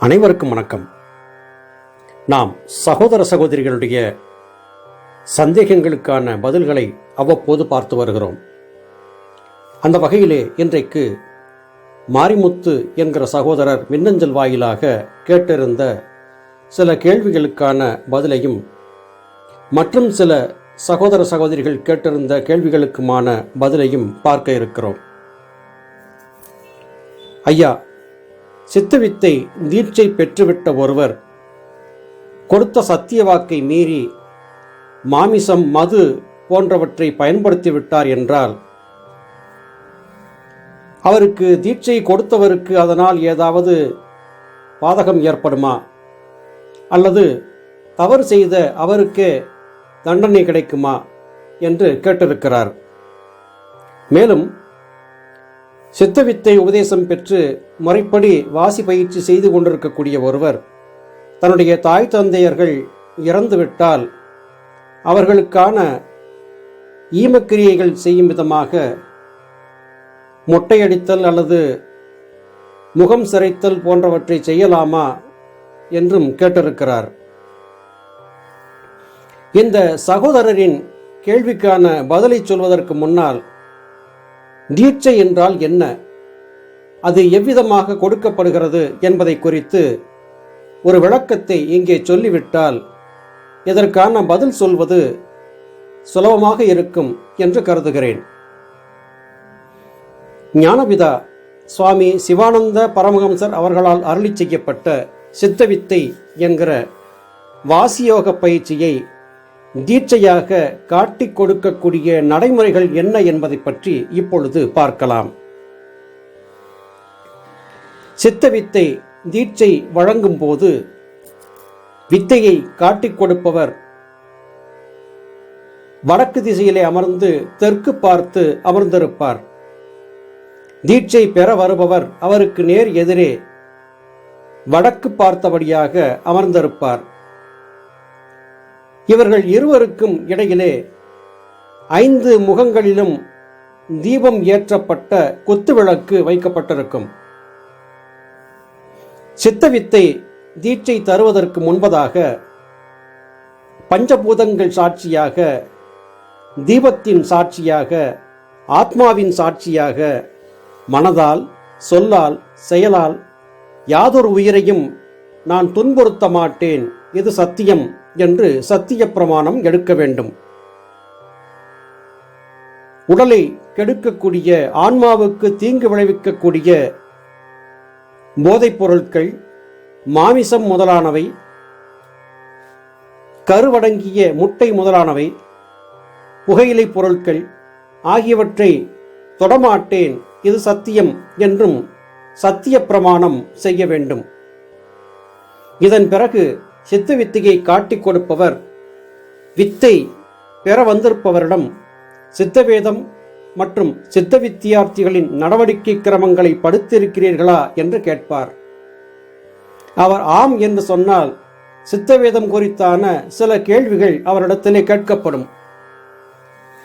அனைவருக்கும் வணக்கம். நாம் சகோதர சகோதரிகளுடைய சந்தேகங்களுக்கான பதில்களை அவ்வப்போது பார்த்து வருகிறோம். அந்த வகையிலே இன்றைக்கு மாரிமுத்து என்கிற சகோதரர் மின்னஞ்சல் வாயிலாக கேட்டிருந்த சில கேள்விகளுக்கான பதிலையும் மற்றும் சில சகோதர சகோதரிகள் கேட்டிருந்த கேள்விகளுக்குமான பதிலையும் பார்க்க இருக்கிறோம். ஐயா, சித்தவித்தை தீட்சை பெற்றுவிட்ட ஒருவர் கொடுத்த சத்திய வாக்கை மீறி மாமிசம், மது போன்றவற்றை பயன்படுத்திவிட்டார் என்றால் அவருக்கு தீட்சை கொடுத்தவருக்கு அதனால் ஏதாவது பாதகம் ஏற்படுமா, அல்லது தவறு செய்த அவருக்கே தண்டனை கிடைக்குமா என்று கேட்டிருக்கிறார். மேலும் சித்தவித்தை உபதேசம் பெற்று முறைப்படி வாசி பயிற்சி செய்து கொண்டிருக்கக்கூடிய ஒருவர் தன்னுடைய தாய் தந்தையர்கள் இறந்துவிட்டால் அவர்களுக்கான ஈமக்கிரியைகள் செய்யும் விதமாக மொட்டையடித்தல் அல்லது முகம் சிரைத்தல் போன்றவற்றை செய்யலாமா என்றும் கேட்டிருக்கிறார். இந்த சகோதரரின் கேள்விக்கான பதிலை சொல்வதற்கு முன்னால் தீட்சை என்றால் என்ன, அது எவ்விதமாக கொடுக்கப்படுகிறது என்பதை குறித்து ஒரு விளக்கத்தை இங்கே சொல்லிவிட்டால் இதற்கான பதில் சொல்வது சுலபமாக இருக்கும் என்று கருதுகிறேன். ஞானபிதா சுவாமி சிவானந்த பரமஹம்சர் அவர்களால் அருளி செய்யப்பட்ட சித்தவித்தை என்கிற வாசியோக பயிற்சியை தீட்சையாக காட்டிக் கொடுக்கக்கூடிய நடைமுறைகள் என்ன என்பதை பற்றி இப்பொழுது பார்க்கலாம். சித்தவித்தை தீட்சை வழங்கும் போது வித்தையை காட்டிக் கொடுப்பவர் வடக்கு திசையிலே அமர்ந்து தெற்கு பார்த்து அமர்ந்திருப்பார். தீட்சை பெற வருபவர் அவருக்கு நேர் எதிரே வடக்கு பார்த்தபடியாக அமர்ந்திருப்பார். இவர்கள் இருவருக்கும் இடையிலே 5 முகங்களிலும் தீபம் ஏற்றப்பட்ட குத்துவிளக்கு வைக்கப்பட்டிருக்கும். சித்தவித்தை தீட்சை தருவதற்கு முன்பதாக பஞ்சபூதங்கள் சாட்சியாக, தீபத்தின் சாட்சியாக, ஆத்மாவின் சாட்சியாக, மனதால், சொல்லால், செயலால் யாதொரு உயிரையும் நான் துன்புறுத்த மாட்டேன், இது சத்தியம் என்று சத்திய பிரமாணம் எடுக்க வேண்டும். உடலை கெடுக்கக்கூடிய, ஆன்மாவுக்கு தீங்கு விளைவிக்கக்கூடிய போதைப் பொருட்கள், மாமிசம் முதலானவை, கருவடங்கிய முட்டை முதலானவை, புகையிலை பொருட்கள் ஆகியவற்றை தொடமாட்டேன், இது சத்தியம் என்றும் சத்திய பிரமாணம் செய்ய வேண்டும். இதன் பிறகு சித்த வித்தையை காட்டிக் கொடுப்பவர் வித்தை பெற வந்திருப்பவரிடம் சித்தவேதம் மற்றும் சித்த வித்தியார்த்திகளின் நடவடிக்கை கிரமங்களை படித்திருக்கிறீர்களா என்று கேட்பார். அவர் ஆம் என்று சொன்னால் சித்தவேதம் குறித்தான சில கேள்விகள் அவரிடத்திலே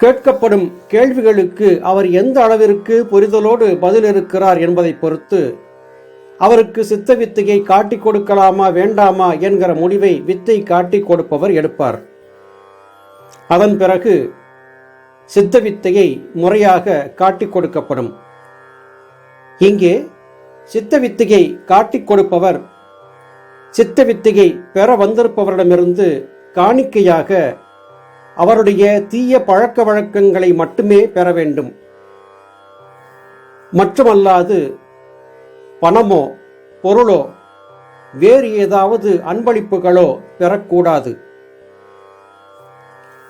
கேட்கப்படும் கேள்விகளுக்கு அவர் எந்த அளவிற்கு புரிதலோடு பதில் இருக்கிறார் என்பதை பொறுத்து அவருக்கு சித்த வித்தையை காட்டிக் கொடுக்கலாமா வேண்டாமா என்கிற முடிவை வித்தை காட்டிக் கொடுப்பவர் எடுப்பார். அதன் பிறகு சித்த வித்தையை முறையாக காட்டிக் கொடுக்கப்படும். இங்கே சித்த வித்தையை காட்டிக் கொடுப்பவர் சித்த வித்தையை பெற வந்திருப்பவரிடமிருந்து காணிக்கையாக அவருடைய தீய பழக்க வழக்கங்களை மட்டுமே பெற வேண்டும். மட்டுமல்லாது பணமோ பொருளோ வேறு ஏதாவது அன்பளிப்புகளோ பெறக்கூடாது.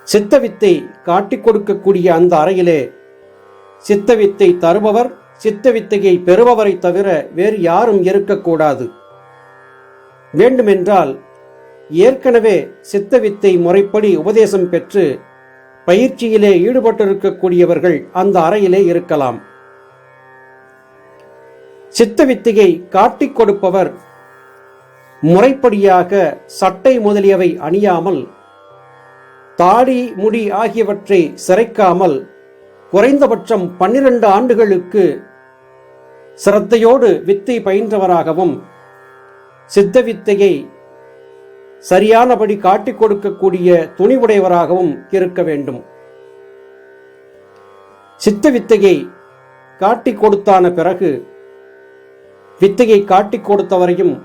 சித்தவித்தை காட்டிக் கொடுக்கக்கூடிய அந்த அறையிலே சித்தவித்தை தருபவர், சித்தவித்தையை பெறுபவரை தவிர வேறு யாரும் இருக்கக்கூடாது. வேண்டுமென்றால் ஏற்கனவே சித்தவித்தை முறைப்படி உபதேசம் பெற்று பயிற்சியிலே ஈடுபட்டிருக்கக்கூடியவர்கள் அந்த அறையிலே இருக்கலாம். சித்தவித்தையை காட்டிக் கொடுப்பவர் முறைப்படியாக சட்டை முதலியவை அணியாமல், தாடி முடி ஆகியவற்றை சிரைக்காமல், குறைந்தபட்சம் 12 ஆண்டுகளுக்கு சிரத்தையோடு வித்தை பயின்றவராகவும் சித்த வித்தையை சரியானபடி காட்டிக் கொடுக்கக்கூடிய துணிவுடையவராகவும் இருக்க வேண்டும். சித்த வித்தையை காட்டிக் கொடுத்தான பிறகு வித்தையை காட்டிக் கொடுத்தவரையும்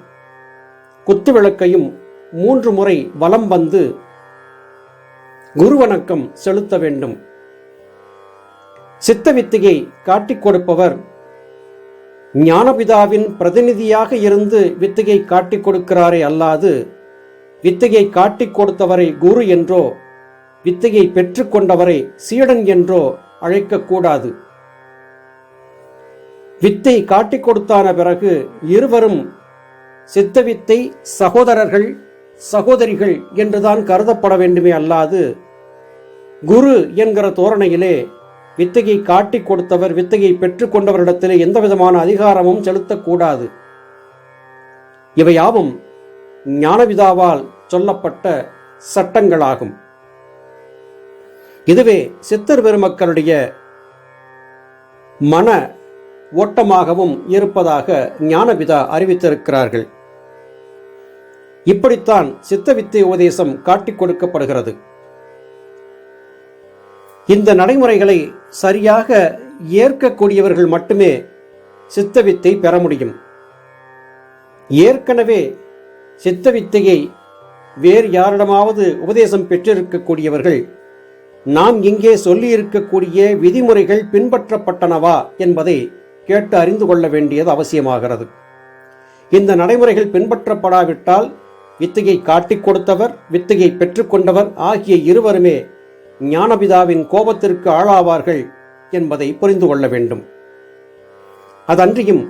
குத்துவிளக்கையும் 3 முறை வலம் வந்து குருவணக்கம் செலுத்த வேண்டும். சித்த வித்தையை காட்டிக் கொடுப்பவர் ஞானபிதாவின் பிரதிநிதியாக இருந்து வித்தையை காட்டிக் கொடுக்கிறாரே அல்லாது வித்தையை காட்டிக் கொடுத்தவரை குரு என்றோ வித்தையை பெற்றுக்கொண்டவரை சீடன் என்றோ அழைக்கக்கூடாது. வித்தை காட்டிக் கொடுத்தான பிறகு இருவரும் சித்தவித்தை சகோதரர்கள் சகோதரிகள் என்றுதான் கருதப்பட வேண்டுமே அல்லாது குரு என்கிற தோரணையிலே வித்தையை காட்டிக் கொடுத்தவர் வித்தையை பெற்றுக்கொண்டவரிடத்திலே எந்த விதமான அதிகாரமும் செலுத்தக்கூடாது. இவையாவும் ஞானவிதாவால் சொல்லப்பட்ட சட்டங்களாகும். இதுவே சித்தர் பெருமக்களுடைய மன ஓட்டமாகவும் இருப்பதாக ஞானபிதா அறிவித்திருக்கிறார்கள். இப்படித்தான் சித்த வித்தை உபதேசம் காட்டிக் கொடுக்கப்படுகிறது. இந்த நடைமுறைகளை சரியாக ஏற்கக்கூடியவர்கள் மட்டுமே சித்த வித்தை பெற முடியும். ஏற்கனவே சித்த வித்தையை வேறு யாரிடமாவது உபதேசம் பெற்றிருக்கக்கூடியவர்கள் நாம் இங்கே சொல்லியிருக்கக்கூடிய விதிமுறைகள் பின்பற்றப்பட்டனவா என்பதை கேட்டு அறிந்து கொள்ள வேண்டியது அவசியமாகிறது. இந்த நடைமுறைகள் பின்பற்றப்படாவிட்டால் வித்தையை காட்டிக் கொடுத்தவர் வித்தையை பெற்றுக்கொண்டவர் ஆகிய இருவருமே ஞானபிதாவின் கோபத்திற்கு ஆளாவார்கள் என்பதை புரிந்து கொள்ள வேண்டும். அதன்றியும்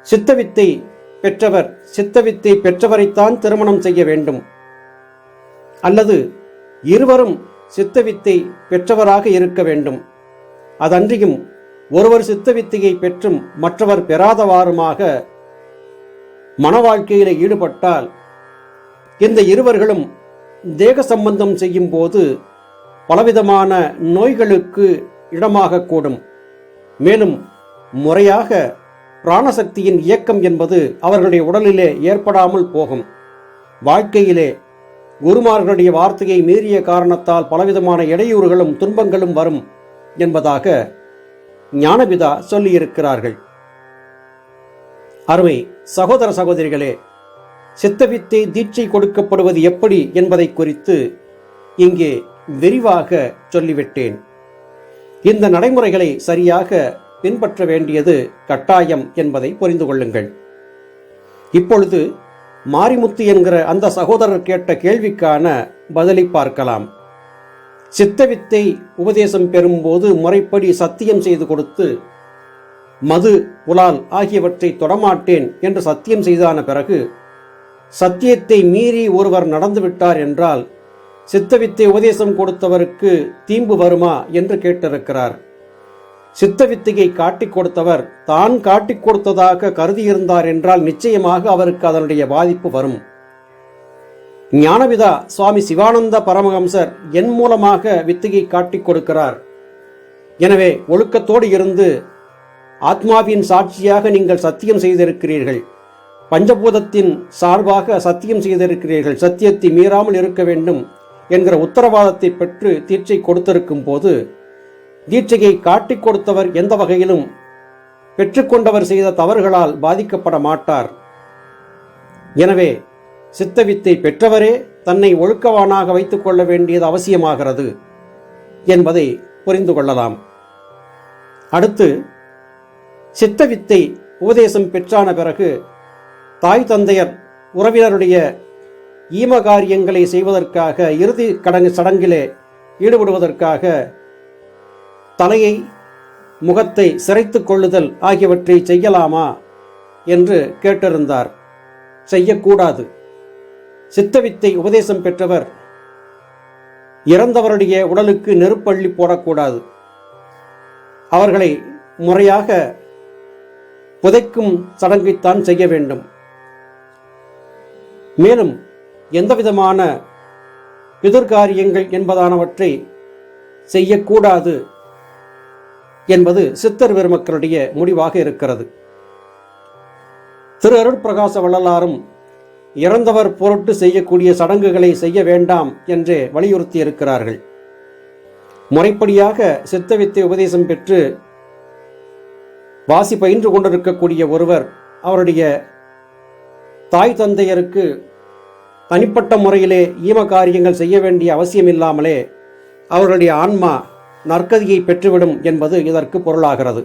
சித்தவித்தை பெற்றவர் சித்தவித்தை பெற்றவரைத்தான் திருமணம் செய்ய வேண்டும், அல்லது இருவரும் சித்தவித்தை பெற்றவராக இருக்க வேண்டும். அதன்றியும் ஒருவர் சித்தவித்தையை பெற்றும் மற்றவர் பெறாதவாறுமாக மன வாழ்க்கையில ஈடுபட்டால் இந்த இருவர்களும் தேக சம்பந்தம் செய்யும் போது பலவிதமான நோய்களுக்கு இடமாகக்கூடும். மேலும் முறையாக பிராணசக்தியின் இயக்கம் என்பது அவர்களுடைய உடலிலே ஏற்படாமல் போகும். வாழ்க்கையிலே குருமார்களுடைய வார்த்தையை மீறிய காரணத்தால் பலவிதமான இடையூறுகளும் துன்பங்களும் வரும் என்பதாக ஞானபிதா சொல்லியிருக்கிறார்கள். அருமை சகோதர சகோதரிகளே, சித்தவித்தை தீட்சை கொடுக்கப்படுவது எப்படி என்பதை குறித்து இங்கே விரிவாக சொல்லிவிட்டேன். இந்த நடைமுறைகளை சரியாக பின்பற்ற வேண்டியது கட்டாயம் என்பதை புரிந்து கொள்ளுங்கள். இப்பொழுது மாரிமுத்து என்கிற அந்த சகோதரர் கேட்ட கேள்விக்கான பதிலை பார்க்கலாம். சித்தவித்தை உபதேசம் பெறும்போது முறைப்படி சத்தியம் செய்து கொடுத்து மது புலால் ஆகியவற்றை தொடமாட்டேன் என்று சத்தியம் செய்தான பிறகு சத்தியத்தை மீறி ஒருவர் நடந்துவிட்டார் என்றால் சித்தவித்தை உபதேசம் கொடுத்தவருக்கு தீம்பு வருமா என்று கேட்டிருக்கிறார். சித்தவித்தையை காட்டிக் கொடுத்தவர் தான் காட்டிக் கொடுத்ததாக கருதியிருந்தார் என்றால் நிச்சயமாக அவருக்கு அதனுடைய பாதிப்பு வரும். ஞானபிதா சுவாமி சிவானந்த பரமஹம்சர் என் மூலமாக வித்தையை காட்டிக் கொடுக்கிறார். எனவே ஒழுக்கத்தோடு இருந்து ஆத்மாவின் சாட்சியாக நீங்கள் சத்தியம் செய்திருக்கிறீர்கள், பஞ்சபூதத்தின் சார்பாக சத்தியம் செய்திருக்கிறீர்கள், சத்தியத்தை மீறாமல் இருக்க வேண்டும் என்கிற உத்தரவாதத்தை பெற்று தீட்சை கொடுத்திருக்கும் போது தீட்சையை காட்டிக் கொடுத்தவர் எந்த வகையிலும் பெற்றுக்கொண்டவர் செய்த தவறுகளால் பாதிக்கப்பட மாட்டார். எனவே சித்தவித்தை பெற்றவரே தன்னை ஒழுக்கவானாக வைத்துக் கொள்ள வேண்டியது அவசியமாகிறது என்பதை புரிந்து கொள்ளலாம். அடுத்து, சித்தவித்தை உபதேசம் பெற்றான பிறகு தாய் தந்தையர் உறவினருடைய ஈமகாரியங்களை செய்வதற்காக இறுதி சடங்கிலே ஈடுபடுவதற்காக தலையை முகத்தை சிரைத்துக் கொள்ளுதல் ஆகியவற்றை செய்யலாமா என்று கேட்டிருந்தார். செய்யக்கூடாது. சித்தவித்தை உபதேசம் பெற்றவர் இறந்தவருடைய உடலுக்கு நெருப்பள்ளி போடக்கூடாது. அவர்களை முறையாக புதைக்கும் சடங்கைத்தான் செய்ய வேண்டும். மேலும் எந்தவிதமான பிதுர்காரியங்கள் என்பதானவற்றை செய்யக்கூடாது என்பது சித்தர் பெருமக்களுடைய முடிவாக இருக்கிறது. திரு அருட்பிரகாச வள்ளலாரும் இறந்தவர் பொருட்டு செய்யக்கூடிய சடங்குகளை செய்ய வேண்டாம் என்றே வலியுறுத்தி இருக்கிறார்கள். முறைப்படியாக சித்தவித்தை உபதேசம் பெற்று வாசி பயின்று கொண்டிருக்கக்கூடிய ஒருவர் அவருடைய தாய் தந்தையருக்கு தனிப்பட்ட முறையிலே ஈம காரியங்கள் செய்ய வேண்டிய அவசியமில்லாமலே அவர்களுடைய ஆன்மா நற்கதியை பெற்றுவிடும் என்பது இதற்கு பொருளாகிறது.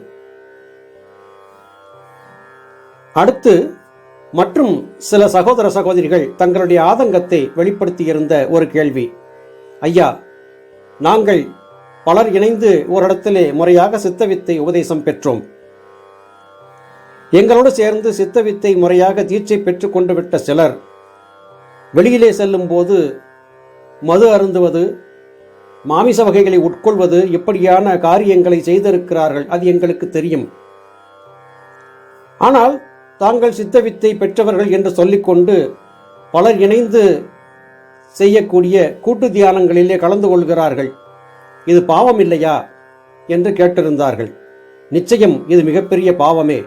அடுத்து மற்றும் சில சகோதர சகோதரிகள் தங்களுடைய ஆதங்கத்தை வெளிப்படுத்தியிருந்த ஒரு கேள்வி, ஐயா, நாங்கள் பலர் இணைந்து ஓரிடத்திலே முறையாக சித்தவித்தை உபதேசம் பெற்றோம். எங்களோடு சேர்ந்து சித்தவித்தை முறையாக தீட்சை பெற்றுக் கொண்டு விட்ட சிலர் வெளியிலே செல்லும் போது மது அருந்துவது, மாமிச வகைகளை உட்கொள்வது, இப்படியான காரியங்களை செய்திருக்கிறார்கள். அது எங்களுக்கு தெரியும். ஆனால் தாங்கள் சித்தவித்தை பெற்றவர்கள் என்று சொல்லிக்கொண்டு பலர் இணைந்து செய்யக்கூடிய கூட்டு தியானங்களிலே கலந்து கொள்கிறார்கள். இது பாவம் இல்லையா என்று கேட்டிருந்தார்கள். நிச்சயம் இது மிகப்பெரிய பாவமே.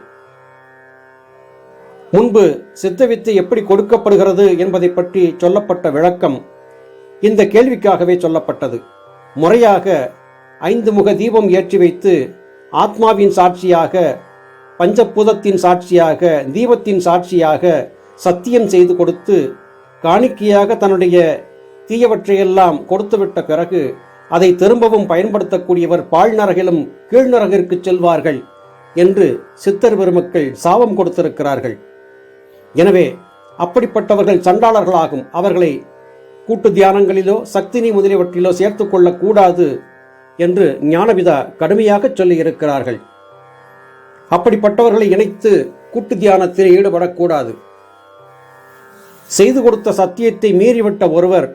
முன்பு சித்தவித்தை எப்படி கொடுக்கப்படுகிறது என்பதை பற்றி சொல்லப்பட்ட விளக்கம் இந்த கேள்விக்காகவே சொல்லப்பட்டது. முறையாக 5 முக தீபம் ஏற்றி வைத்து ஆத்மாவின் சாட்சியாக, பஞ்சபூதத்தின் சாட்சியாக, தீபத்தின் சாட்சியாக சத்தியம் செய்து கொடுத்து காணிக்கையாக தன்னுடைய தீயவற்றையெல்லாம் கொடுத்துவிட்ட பிறகு அதை திரும்பவும் பயன்படுத்தக்கூடியவர் பாழ்நரகிலும் கீழ்நரகிற்கு செல்வார்கள் என்று சித்தர் பெருமக்கள் சாபம் கொடுத்திருக்கிறார்கள். எனவே அப்படிப்பட்டவர்கள் சண்டாளர்களாகும். அவர்களை கூட்டு தியானங்களிலோ சக்தினி முதலியவற்றிலோ சேர்த்துக் கொள்ளக்கூடாது என்று ஞானபிதா கடுமையாக சொல்லி இருக்கிறார்கள். அப்படிப்பட்டவர்களை இணைத்து கூட்டு தியானத்தில் ஈடுபடக்கூடாது. செய்து கொடுத்த சத்தியத்தை மீறிவிட்ட ஒருவர்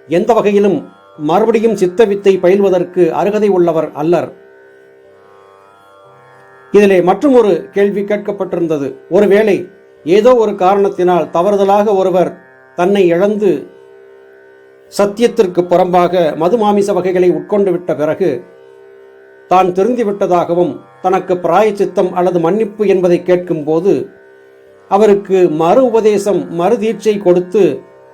எந்த வகையிலும் மறுபடியும் சித்தவித்தை பயில்வதற்கு அருகதை உள்ளவர் அல்லர். இதிலே மற்றும் ஒரு கேள்வி கேட்கப்பட்டிருந்தது. ஒருவேளை ஏதோ ஒரு காரணத்தினால் தவறுதலாக ஒருவர் தன்னை இழந்து சத்தியத்திற்கு புறம்பாக மது மாமிச வகைகளை உட்கொண்டு விட்ட பிறகு தான் திருந்திவிட்டதாகவும் தனக்கு பிராயச்சித்தம் அல்லது மன்னிப்பு என்பதை கேட்கும் போது அவருக்கு மறு உபதேசம், மறு தீட்சை கொடுத்து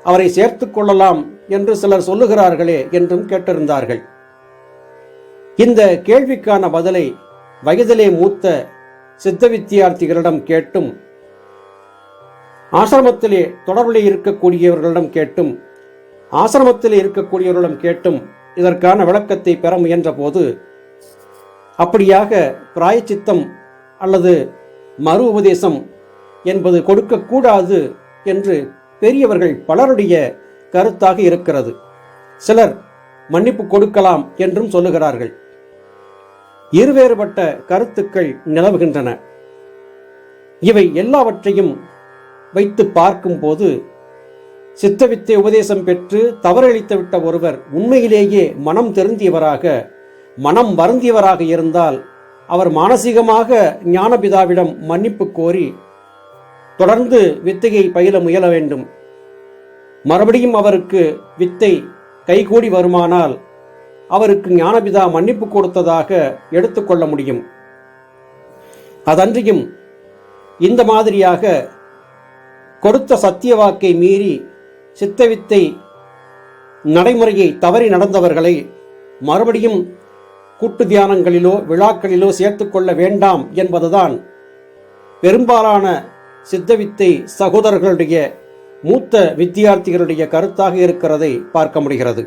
அவரை சேர்த்துக் கொள்ளலாம் என்று சிலர் சொல்லுகிறார்களே என்றும் கேட்டிருந்தார்கள். இந்த கேள்விக்கான பதிலை வயதிலே மூத்த சித்த வித்தியார்த்திகளிடம் கேட்டும், ஆசிரமத்திலே தொடர்பில் இருக்கக்கூடியவர்களிடம் கேட்டும், ஆசிரமத்தில் இருக்கக்கூடியவர்களிடம் கேட்டும் இதற்கான விளக்கத்தை பெற முயன்ற போது, அப்படியாக பிராயச்சித்தம் அல்லது மறு உபதேசம் என்பது கொடுக்கக்கூடாது என்று பெரியவர்கள் பலருடைய கருத்தாக இருக்கிறது. சிலர் மன்னிப்பு கொடுக்கலாம் என்றும் சொல்லுகிறார்கள். இருவேறுபட்ட கருத்துக்கள் நிலவுகின்றன. இவை எல்லாவற்றையும் வைத்து பார்க்கும்போது சித்தவித்தை உபதேசம் பெற்று தவறளித்துவிட்ட ஒருவர் உண்மையிலேயே மனம் திருந்தியவராக, மனம் வருந்தியவராக இருந்தால் அவர் மானசீகமாக ஞானபிதாவிடம் மன்னிப்பு கோரி தொடர்ந்து வித்தையை பயில முயல வேண்டும். மறுபடியும் அவருக்கு வித்தை கைகூடி வருமானால் அவருக்கு ஞானபிதா மன்னிப்பு கொடுத்ததாக எடுத்துக்கொள்ள முடியும். அதன்றியும் இந்த மாதிரியாக கொடுத்த சத்திய வாக்கை மீறி சித்தவித்தை நடைமுறையை தவறி நடந்தவர்களை மறுபடியும் கூட்டு தியானங்களிலோ விழாக்களிலோ சேர்த்துக்கொள்ள வேண்டாம் என்பதுதான் பெரும்பாலான சித்தவித்தை சகோதரர்களுடைய மூத்த வித்தியார்த்திகளுடைய கருத்தாக இருக்கிறதை பார்க்க முடிகிறது.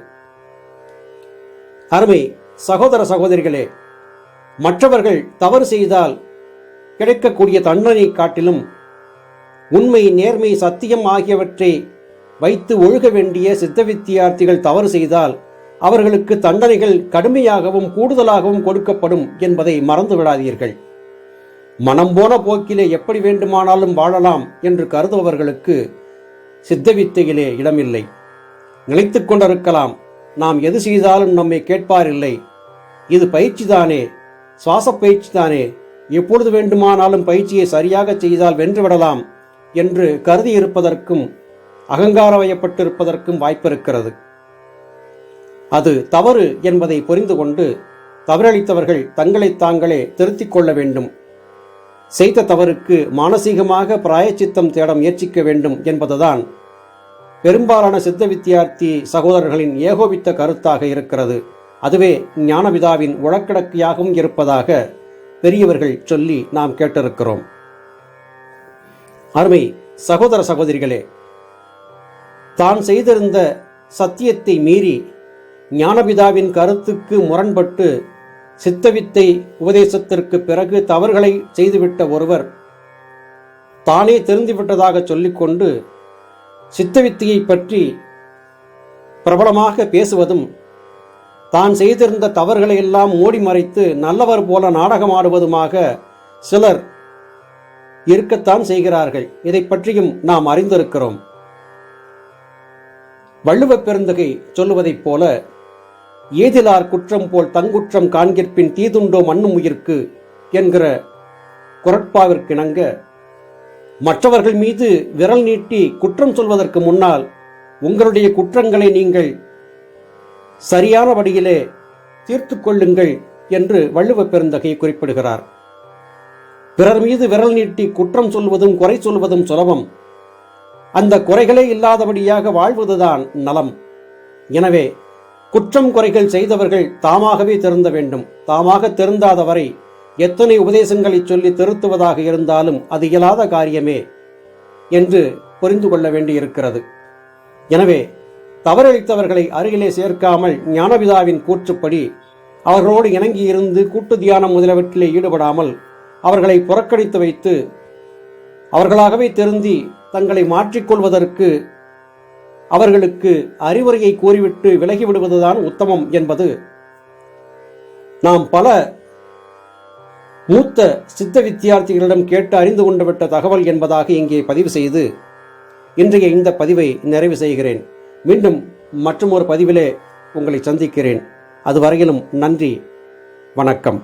அருமை சகோதர சகோதரிகளே, மற்றவர்கள் தவறு செய்தால் கிடைக்கக்கூடிய தண்டனை காட்டிலும் உண்மை, நேர்மை, சத்தியம் ஆகியவற்றை வைத்து ஒழுக வேண்டிய சித்த வித்தியார்த்திகள் தவறு செய்தால் அவர்களுக்கு தண்டனைகள் கடுமையாகவும் கூடுதலாகவும் கொடுக்கப்படும் என்பதை மறந்து விடாதீர்கள். மனம் போன போக்கிலே எப்படி வேண்டுமானாலும் வாழலாம் என்று கருதுபவர்களுக்கு சித்தவித்தையிலே இடமில்லை. நினைத்துக் கொண்டிருக்கலாம், நாம் எது செய்தாலும் நம்மை கேட்பாரில்லை, இது பயிற்சிதானே, சுவாச பயிற்சிதானே, எப்பொழுது வேண்டுமானாலும் பயிற்சியை சரியாக செய்தால் வென்றுவிடலாம் என்று கருதி இருப்பதற்கும் அகங்கார வயப்பட்டிருப்பதற்கும் வாய்ப்பிருக்கிறது. அது தவறு என்பதை புரிந்து கொண்டு தவறளித்தவர்கள் தங்களை தாங்களே திருத்திக் கொள்ள வேண்டும். செய்த தவறுக்கு மானசீகமாக பிராயச்சித்தம் தேட முயற்சிக்க வேண்டும் என்பதுதான் பெரும்பாலான சித்த வித்தியார்த்தி சகோதரர்களின் ஏகோபித்த கருத்தாக இருக்கிறது. அதுவே ஞானபிதாவின் உளக்கிடக்கையாகவும் இருப்பதாக பெரியவர்கள் சொல்லி நாம் கேட்டிருக்கிறோம். அருமை சகோதர சகோதரிகளே, தான் செய்திருந்த சத்தியத்தை மீறி ஞானபிதாவின் கருத்துக்கு முரண்பட்டு சித்தவித்தை உபதேசத்திற்கு பிறகு தவறுகளை செய்துவிட்ட ஒருவர் தானே தெரிந்துவிட்டதாக சொல்லிக்கொண்டு சித்தவித்தையை பற்றி பிரபலமாக பேசுவதும், தான் செய்திருந்த தவறுகளை எல்லாம் மூடி மறைத்து நல்லவர் போல நாடகமாடுவதுமாக சிலர் இருக்கத்தான் செய்கிறார்கள். இதை பற்றியும் நாம் அறிந்திருக்கிறோம். வள்ளுவப் பெருந்தகை சொல்லுவதைப் போல, ஏதிலார் குற்றம் போல் தங்குற்றம் காண்கிற்பின் தீதுண்டோ மண்ணும் உயிர்க்கு என்கிற குரட்பாவிற்கிணங்க, மற்றவர்கள் மீது விரல் நீட்டி குற்றம் சொல்வதற்கு முன்னால் உங்களுடைய குற்றங்களை நீங்கள் சரியான வழியிலே தீர்த்து கொள்ளுங்கள் என்று வள்ளுவப் பெருந்தகை குறிப்பிடுகிறார். பிறர் மீது விரல் நீட்டி குற்றம் சொல்வதும் குறை சொல்வதும் சுலபம். அந்த குறைகளே இல்லாதபடியாக வாழ்வதுதான் நலம். எனவே குற்றம் குறைகள் செய்தவர்கள் தாமாகவே திருந்த வேண்டும். தாமாக திருந்தாதவரை எத்தனை உபதேசங்களை சொல்லி திருத்துவதாக இருந்தாலும் அது இயலாத காரியமே என்று புரிந்து கொள்ள வேண்டியிருக்கிறது. எனவே தவறளித்தவர்களை அருகிலே சேர்க்காமல் ஞானபிதாவின் கூற்றுப்படி அவர்களோடு இணங்கி இருந்து கூட்டு தியானம் முதலியவற்றிலே ஈடுபடாமல் அவர்களை புறக்கணித்து வைத்து அவர்களாகவே திருந்தி தங்களை மாற்றிக்கொள்வதற்கு அவர்களுக்கு அறிவுரையை கூறிவிட்டு விலகிவிடுவதுதான் உத்தமம் என்பது நாம் பல மூத்த சித்த வித்தியார்த்திகளிடம் கேட்டு அறிந்து கொண்டுவிட்ட தகவல் என்பதாக இங்கே பதிவு செய்து இன்றைய இந்த பதிவை நிறைவு செய்கிறேன். மீண்டும் மற்றும் ஒரு பதிவிலே உங்களை சந்திக்கிறேன். அதுவரையிலும் நன்றி, வணக்கம்.